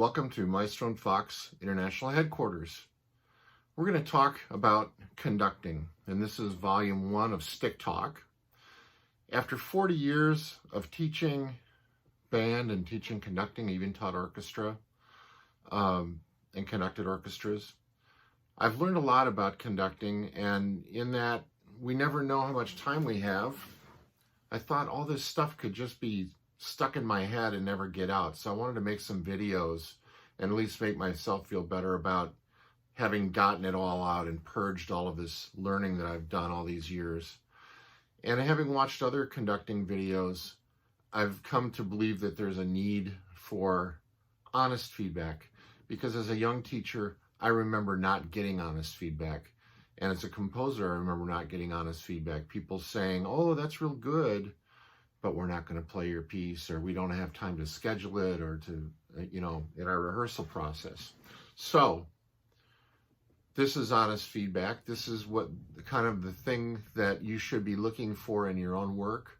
Welcome to Maestro and Fox International Headquarters. We're going to talk about conducting, and this is volume 1 of Sticktalk. After 40 years of teaching band and teaching conducting, I even taught orchestra and conducted orchestras. I've learned a lot about conducting, and in that we never know how much time we have. I thought all this stuff could just be stuck in my head and never get out. So I wanted to make some videos and at least make myself feel better about having gotten it all out and purged all of this learning that I've done all these years. And having watched other conducting videos, I've come to believe that there's a need for honest feedback, because as a young teacher, I remember not getting honest feedback. And as a composer, I remember not getting honest feedback. People saying, "Oh, that's real good, but we're not going to play your piece," or "we don't have time to schedule it," or to, in our rehearsal process. So this is honest feedback. This is what kind of the thing that you should be looking for in your own work,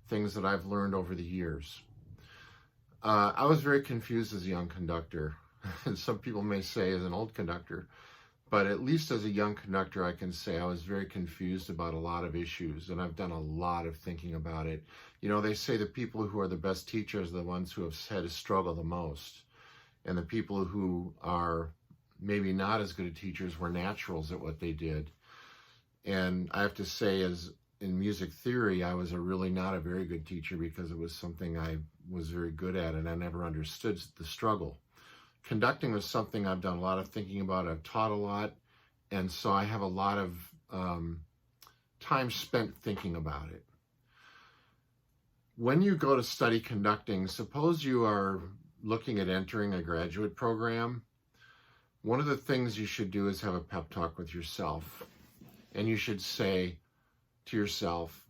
things that I've learned over the years. I was very confused as a young conductor, and some people may say as an old conductor, but at least as a young conductor, I can say I was very confused about a lot of issues, and I've done a lot of thinking about it. They say the people who are the best teachers are the ones who have had to struggle the most, and the people who are maybe not as good at teachers were naturals at what they did. And I have to say, as in music theory, I was really not a very good teacher, because it was something I was very good at, and I never understood the struggle. Conducting was something I've done a lot of thinking about. I've taught a lot, and so I have a lot of time spent thinking about it. When you go to study conducting, suppose you are looking at entering a graduate program, one of the things you should do is have a pep talk with yourself. And you should say to yourself,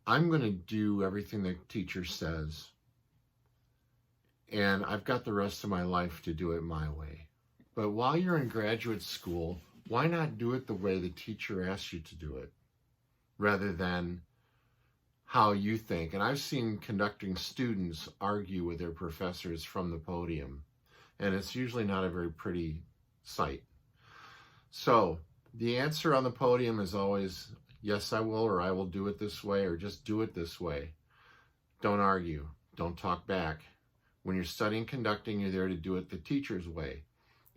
"I'm going to do everything the teacher says, and I've got the rest of my life to do it my way." But while you're in graduate school, why not do it the way the teacher asks you to do it, rather than how you think? And I've seen conducting students argue with their professors from the podium, and it's usually not a very pretty sight. So the answer on the podium is always, "Yes, I will," or "I will do it this way," or "just do it this way." Don't argue. Don't talk back. When you're studying conducting, you're there to do it the teacher's way,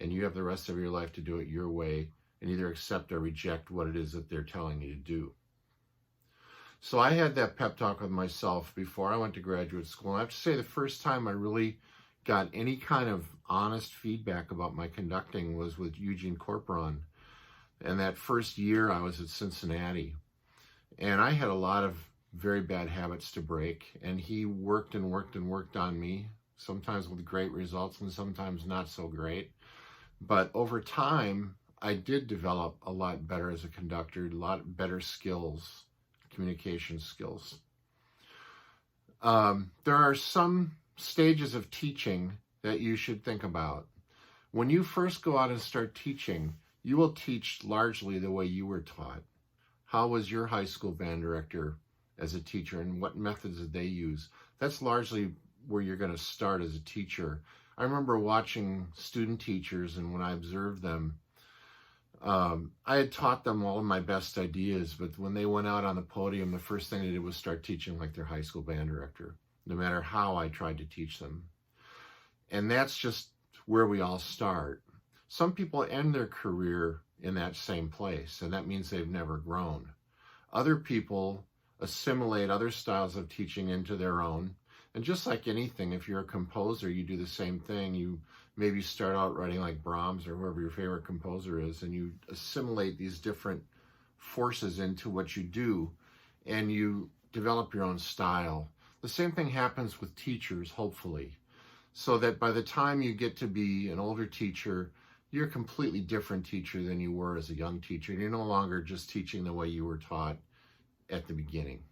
and you have the rest of your life to do it your way and either accept or reject what it is that they're telling you to do. So I had that pep talk with myself before I went to graduate school. And I have to say, the first time I really got any kind of honest feedback about my conducting was with Eugene Corporon. And that first year I was at Cincinnati, and I had a lot of very bad habits to break, and he worked and worked and worked on me, sometimes with great results and sometimes not so great. But over time, I did develop a lot better as a conductor, a lot better skills, communication skills. There are some stages of teaching that you should think about. When you first go out and start teaching, you will teach largely the way you were taught. How was your high school band director as a teacher, and what methods did they use? That's largely where you're going to start as a teacher. I remember watching student teachers, and when I observed them, I had taught them all of my best ideas, but when they went out on the podium, the first thing they did was start teaching like their high school band director, no matter how I tried to teach them. And that's just where we all start. Some people end their career in that same place, and that means they've never grown. Other people assimilate other styles of teaching into their own. And just like anything, if you're a composer, you do the same thing. You maybe start out writing like Brahms or whoever your favorite composer is, and you assimilate these different forces into what you do, and you develop your own style. The same thing happens with teachers, hopefully, so that by the time you get to be an older teacher, you're a completely different teacher than you were as a young teacher. You're no longer just teaching the way you were taught at the beginning.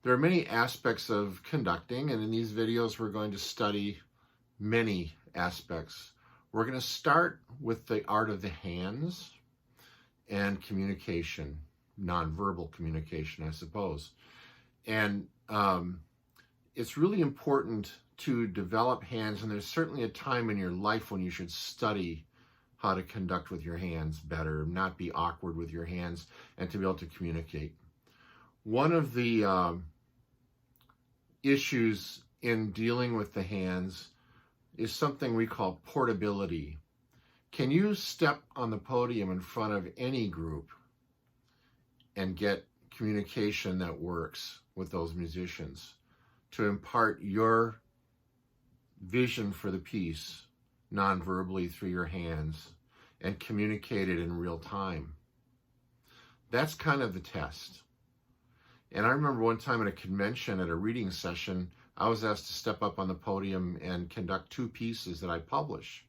There are many aspects of conducting, and in these videos we're going to study many aspects. We're going to start with the art of the hands and communication, nonverbal communication, I suppose. And it's really important to develop hands, and there's certainly a time in your life when you should study how to conduct with your hands better, not be awkward with your hands, and to be able to communicate. One of the issues in dealing with the hands is something we call portability. Can you step on the podium in front of any group and get communication that works with those musicians to impart your vision for the piece non-verbally through your hands and communicate it in real time? That's kind of the test. And I remember one time at a convention, at a reading session, I was asked to step up on the podium and conduct 2 pieces that I publish.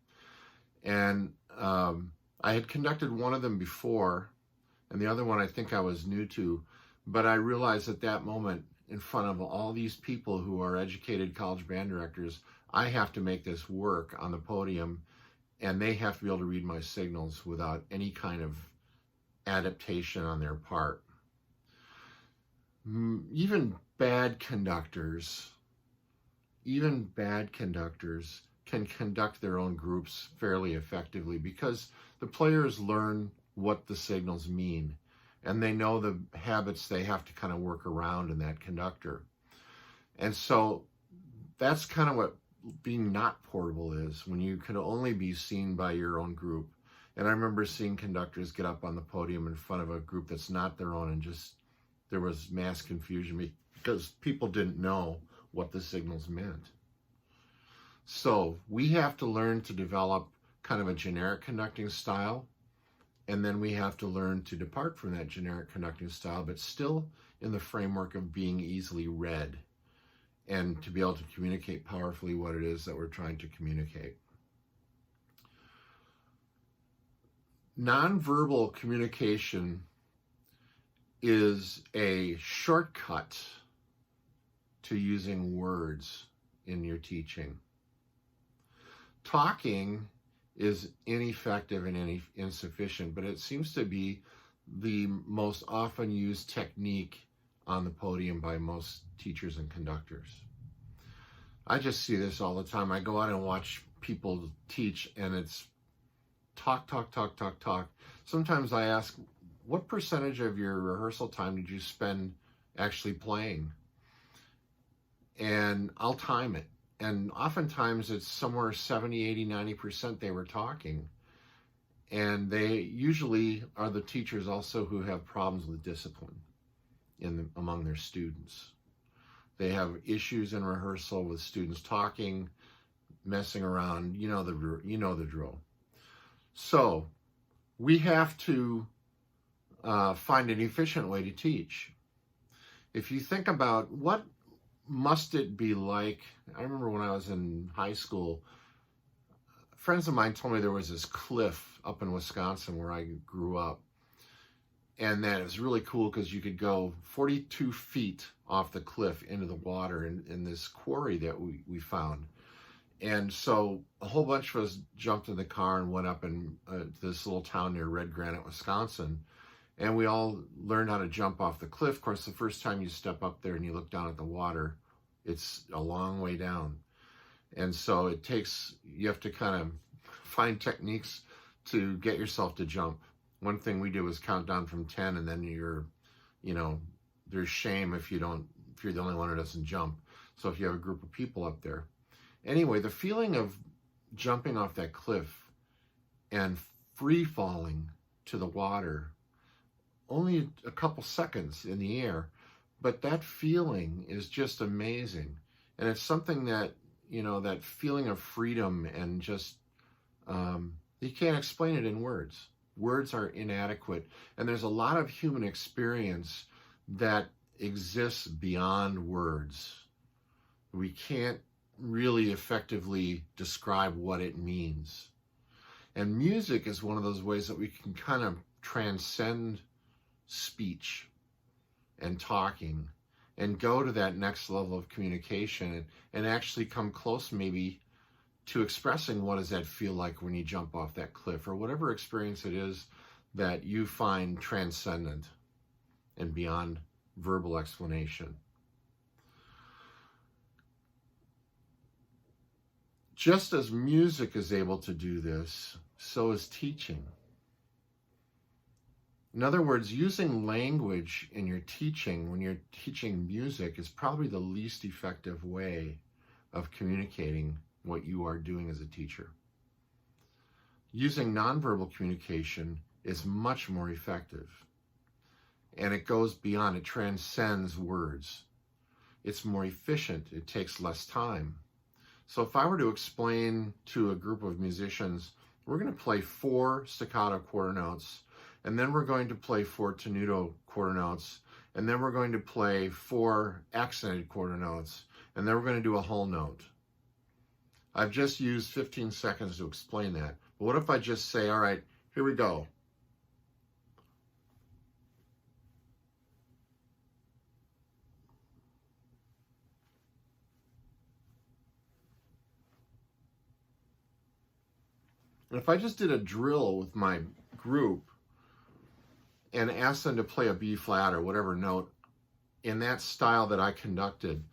And I had conducted one of them before, and the other one I think I was new to, but I realized at that moment, in front of all these people who are educated college band directors, I have to make this work on the podium, and they have to be able to read my signals without any kind of adaptation on their part. Even bad conductors can conduct their own groups fairly effectively because the players learn what the signals mean, and they know the habits they have to kind of work around in that conductor. And so that's kind of what being not portable is, when you can only be seen by your own group. And I remember seeing conductors get up on the podium in front of a group that's not their own, and just there was mass confusion because people didn't know what the signals meant. So we have to learn to develop kind of a generic conducting style, and then we have to learn to depart from that generic conducting style, but still in the framework of being easily read and to be able to communicate powerfully what it is that we're trying to communicate. Nonverbal communication is a shortcut to using words in your teaching. Talking is ineffective and insufficient, but it seems to be the most often used technique on the podium by most teachers and conductors. I just see this all the time. I go out and watch people teach, and it's talk, talk, talk, talk, talk. Sometimes I ask, what percentage of your rehearsal time did you spend actually playing? And I'll time it. And oftentimes it's somewhere 70, 80, 90% they were talking. And they usually are the teachers also who have problems with discipline among their students. They have issues in rehearsal with students talking, messing around, you know the drill. So we have to find an efficient way to teach. If you think about what must it be like, I remember when I was in high school, friends of mine told me there was this cliff up in Wisconsin where I grew up, and that it was really cool because you could go 42 feet off the cliff into the water in this quarry that we found. And so a whole bunch of us jumped in the car and went up in this little town near Red Granite, Wisconsin. And we all learned how to jump off the cliff. Of course, the first time you step up there and you look down at the water, it's a long way down. And so you have to kind of find techniques to get yourself to jump. One thing we do is count down from 10, and then there's shame if you're the only one who doesn't jump. So if you have a group of people up there. Anyway, the feeling of jumping off that cliff and free falling to the water, only a couple seconds in the air, but that feeling is just amazing. And it's something that, that feeling of freedom and just, you can't explain it in words. Words are inadequate. And there's a lot of human experience that exists beyond words. We can't really effectively describe what it means. And music is one of those ways that we can kind of transcend speech and talking and go to that next level of communication and actually come close maybe to expressing what does that feel like when you jump off that cliff, or whatever experience it is that you find transcendent and beyond verbal explanation. Just as music is able to do this, so is teaching. In other words, using language in your teaching, when you're teaching music, is probably the least effective way of communicating what you are doing as a teacher. Using nonverbal communication is much more effective. And it goes beyond, it transcends words. It's more efficient, it takes less time. So if I were to explain to a group of musicians, we're going to play 4 staccato quarter notes, and then we're going to play 4 tenuto quarter notes, and then we're going to play 4 accented quarter notes, and then we're going to do a whole note. I've just used 15 seconds to explain that. But what if I just say, all right, here we go. And if I just did a drill with my group and asked them to play a B flat or whatever note in that style that I conducted,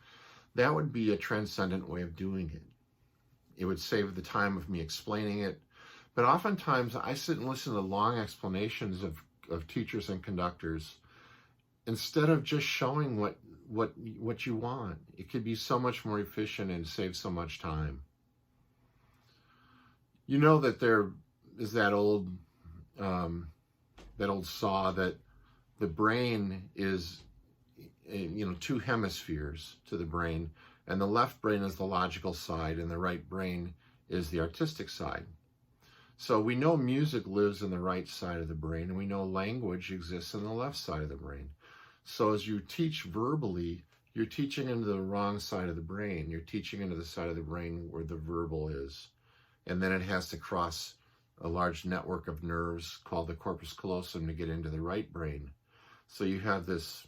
that would be a transcendent way of doing it. It would save the time of me explaining it. But oftentimes I sit and listen to long explanations of teachers and conductors instead of just showing what you want. It could be so much more efficient and save so much time. You know that there is that old saw that the brain is, 2 hemispheres to the brain, and the left brain is the logical side and the right brain is the artistic side. So we know music lives in the right side of the brain, and we know language exists in the left side of the brain. So as you teach verbally, you're teaching into the wrong side of the brain. You're teaching into the side of the brain where the verbal is. And then it has to cross a large network of nerves called the corpus callosum to get into the right brain. So you have this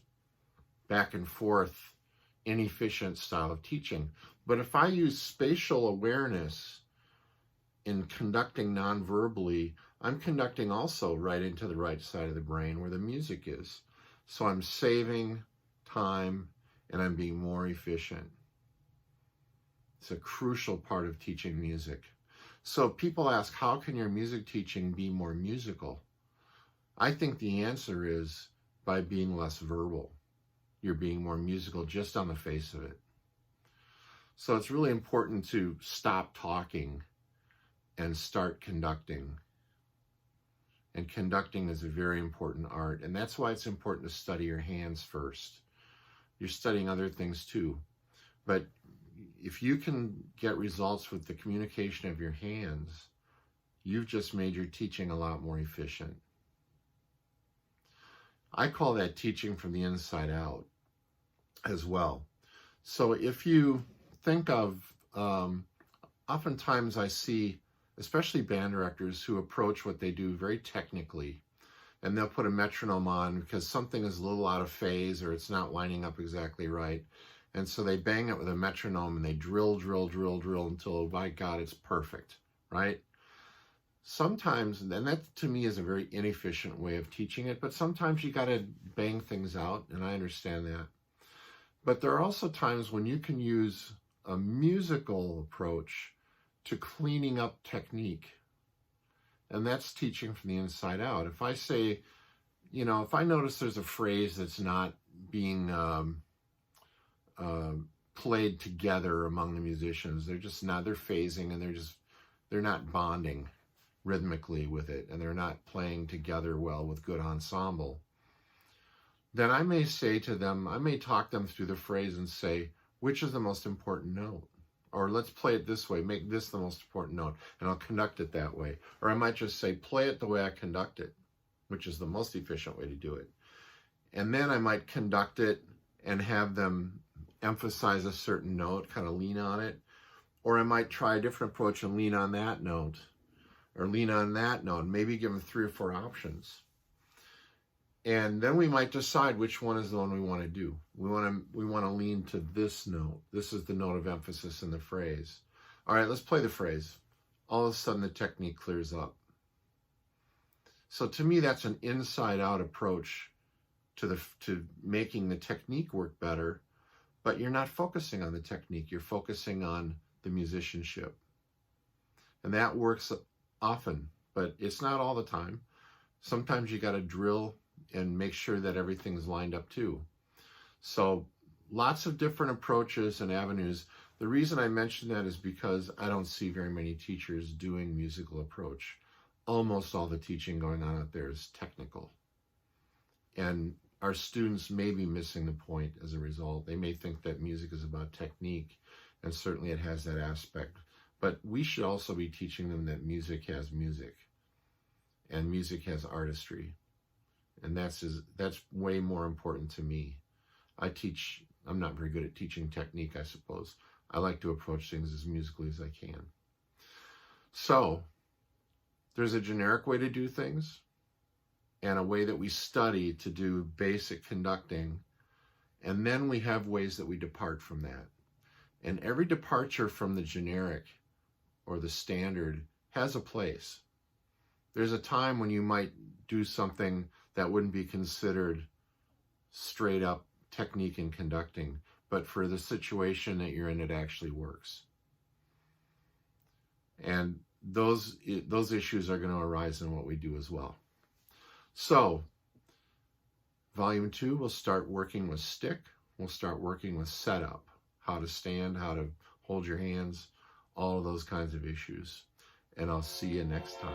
back and forth, inefficient style of teaching. But if I use spatial awareness in conducting non-verbally, I'm conducting also right into the right side of the brain where the music is. So I'm saving time and I'm being more efficient. It's a crucial part of teaching music. So people ask, how can your music teaching be more musical? I think the answer is by being less verbal. You're being more musical just on the face of it. So it's really important to stop talking and start conducting. And conducting is a very important art. And that's why it's important to study your hands first. You're studying other things too. But if you can get results with the communication of your hands, you've just made your teaching a lot more efficient. I call that teaching from the inside out as well. So if you think of, oftentimes I see, especially band directors who approach what they do very technically, and they'll put a metronome on because something is a little out of phase or it's not lining up exactly right. And so they bang it with a metronome and they drill until, by God, it's perfect, right? Sometimes, and that to me is a very inefficient way of teaching it, but sometimes you got to bang things out, and I understand that. But there are also times when you can use a musical approach to cleaning up technique, and that's teaching from the inside out. If I say, if I notice there's a phrase that's not being played together among the musicians, they're phasing and they're not bonding rhythmically with it, and they're not playing together well with good ensemble, then I may say to them, I may talk them through the phrase and say, which is the most important note? Or let's play it this way, make this the most important note, and I'll conduct it that way. Or I might just say, play it the way I conduct it, which is the most efficient way to do it. And then I might conduct it and have them emphasize a certain note, kind of lean on it. Or I might try a different approach and lean on that note, or lean on that note, maybe give them 3 or 4 options. And then we might decide which one is the one we want to do. We want to lean to this note. This is the note of emphasis in the phrase. All right, let's play the phrase. All of a sudden the technique clears up. So to me, that's an inside-out approach to making the technique work better, but you're not focusing on the technique. You're focusing on the musicianship. And that works often, but it's not all the time. Sometimes you got to drill and make sure that everything's lined up too. So lots of different approaches and avenues. The reason I mention that is because I don't see very many teachers doing musical approach. Almost all the teaching going on out there is technical. And our students may be missing the point as a result. They may think that music is about technique, and certainly it has that aspect. But we should also be teaching them that music has music, and music has artistry. And that's way more important to me. I'm not very good at teaching technique, I suppose. I like to approach things as musically as I can. So, there's a generic way to do things, and a way that we study to do basic conducting, and then we have ways that we depart from that. And every departure from the generic or the standard has a place. There's a time when you might do something that wouldn't be considered straight up technique and conducting, but for the situation that you're in, it actually works. And those issues are going to arise in what we do as well. So, Volume 2, we'll start working with stick. We'll start working with setup, how to stand, how to hold your hands, all of those kinds of issues. And I'll see you next time.